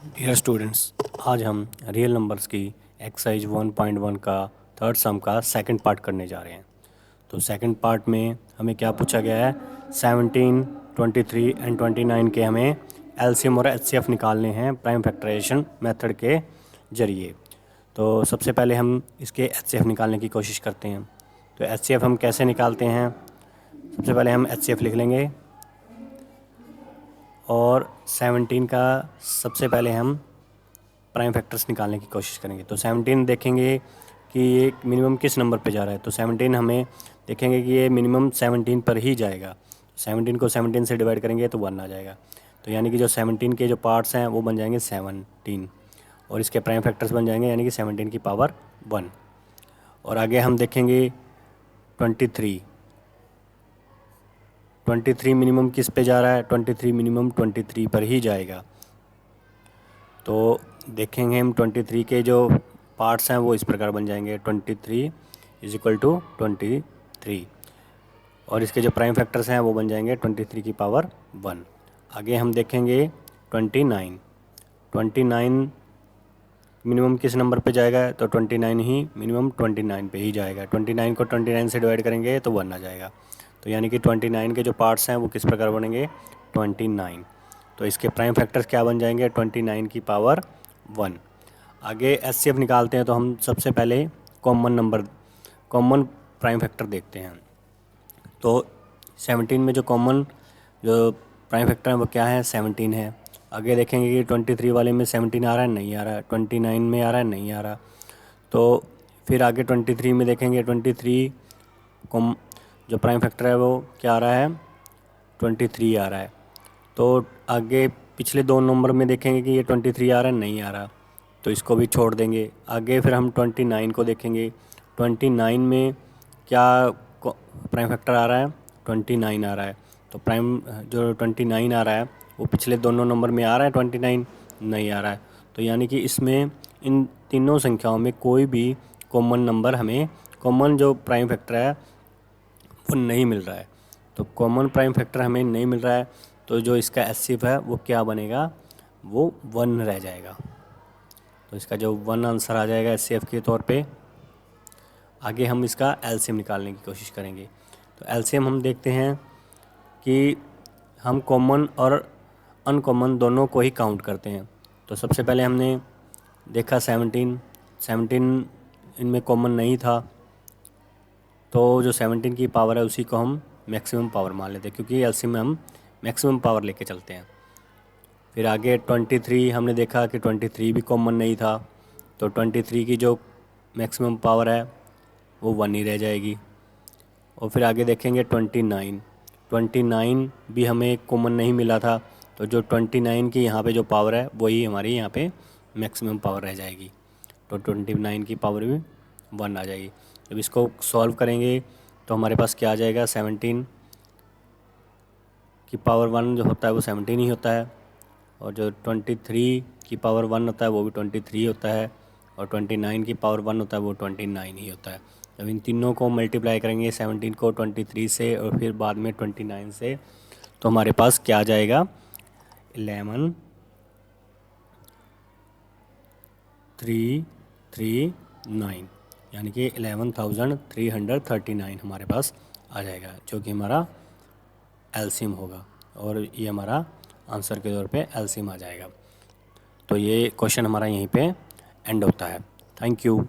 Dear students, आज हम real numbers की एक्सरसाइज 1.1 का थर्ड सम का सेकंड पार्ट करने जा रहे हैं। तो सेकंड पार्ट में हमें क्या पूछा गया है, 17, 23 एंड 29 के हमें एलसीएम और एचसीएफ निकालने हैं प्राइम फैक्टराइजेशन मेथड के ज़रिए। तो सबसे पहले हम इसके एचसीएफ निकालने की कोशिश करते हैं। तो एचसीएफ हम कैसे निकालते हैं, सबसे पहले हम एचसीएफ लिख लेंगे और 17 का सबसे पहले हम प्राइम फैक्टर्स निकालने की कोशिश करेंगे। तो 17 देखेंगे कि ये मिनिमम किस नंबर पे जा रहा है। तो 17 हमें देखेंगे कि ये मिनिमम 17 पर ही जाएगा। 17 को 17 से डिवाइड करेंगे तो 1 आ जाएगा। तो यानी कि जो 17 के जो पार्ट्स हैं वो बन जाएंगे 17 और इसके प्राइम फैक्टर्स बन जाएंगे यानी कि 17 की पावर 1। और आगे हम देखेंगे 23 मिनिमम किस पे जा रहा है, 23 मिनिमम 23 पर ही जाएगा। तो देखेंगे हम 23 के जो पार्ट्स हैं वो इस प्रकार बन जाएंगे, 23 इज इक्वल टू 23 और इसके जो प्राइम फैक्टर्स हैं वो बन जाएंगे 23 की पावर 1। आगे हम देखेंगे 29 मिनिमम किस नंबर पे जाएगा, तो 29 ही मिनिमम 29 पे ही जाएगा। 29 को 29 से डिवाइड करेंगे तो 1 आ जाएगा। तो यानी कि 29 के जो पार्ट्स हैं वो किस प्रकार बनेंगे, 29। तो इसके प्राइम फैक्टर्स क्या बन जाएंगे, 29 की पावर 1। आगे एचसीएफ निकालते हैं तो हम सबसे पहले कॉमन प्राइम फैक्टर देखते हैं। तो 17 में जो कॉमन जो प्राइम फैक्टर है वो क्या है, 17 है। आगे देखेंगे कि 23 वाले में 17 आ रहा है, नहीं आ रहा है। 29 में आ रहा है, नहीं आ रहा। तो फिर आगे 23 में देखेंगे, 23 कॉम जो प्राइम फैक्टर है वो क्या आ रहा है, 23 आ रहा है। तो आगे पिछले दो नंबर में देखेंगे कि ये 23 आ रहा है, नहीं आ रहा, तो इसको भी छोड़ देंगे। आगे फिर हम 29 को देखेंगे, 29 में क्या प्राइम फैक्टर आ रहा है, 29 आ रहा है। तो प्राइम जो 29 आ रहा है वो पिछले दोनों नंबर में आ रहा है, 29 नहीं आ रहा है। तो यानी कि इसमें इन तीनों संख्याओं में कोई भी कॉमन नंबर हमें कॉमन जो प्राइम फैक्टर है वो नहीं मिल रहा है। तो कॉमन प्राइम फैक्टर हमें नहीं मिल रहा है, तो जो इसका एचसीएफ है वो क्या बनेगा, वो 1 रह जाएगा। तो इसका जो 1 आंसर आ जाएगा एचसीएफ के तौर पे। आगे हम इसका एलसीएम निकालने की कोशिश करेंगे। तो एलसीएम हम देखते हैं कि हम कॉमन और अनकॉमन दोनों को ही काउंट करते हैं। तो सबसे पहले हमने देखा 17 इनमें कॉमन नहीं था, तो जो 17 की पावर है उसी को हम मैक्सिमम पावर मान लेते हैं, क्योंकि एलसीएम में हम मैक्सिमम पावर लेके चलते हैं। फिर आगे 23 हमने देखा कि 23 भी कॉमन नहीं था, तो 23 की जो मैक्सिमम पावर है वो 1 ही रह जाएगी। और फिर आगे देखेंगे 29 भी हमें कॉमन नहीं मिला था, तो जो 29 की यहाँ पे जो पावर है वही हमारी यहाँ पे मैक्सिमम पावर रह जाएगी। तो 29 की पावर भी 1 आ जाएगी। जब इसको सॉल्व करेंगे तो हमारे पास क्या आ जाएगा, 17 की पावर 1 जो होता है वो 17 ही होता है, और जो 23 की पावर 1 होता है वो भी 23 होता है, और 29 की पावर 1 होता है वो 29 ही होता है। जब इन तीनों को मल्टीप्लाई करेंगे, 17 को 23 से और फिर बाद में 29 से, तो हमारे पास क्या आ जाएगा, 11339, यानी कि 11,339 हमारे पास आ जाएगा, जो कि हमारा एलसीएम होगा और ये हमारा आंसर के तौर पे एलसीएम आ जाएगा। तो ये क्वेश्चन हमारा यहीं पे एंड होता है। Thank you.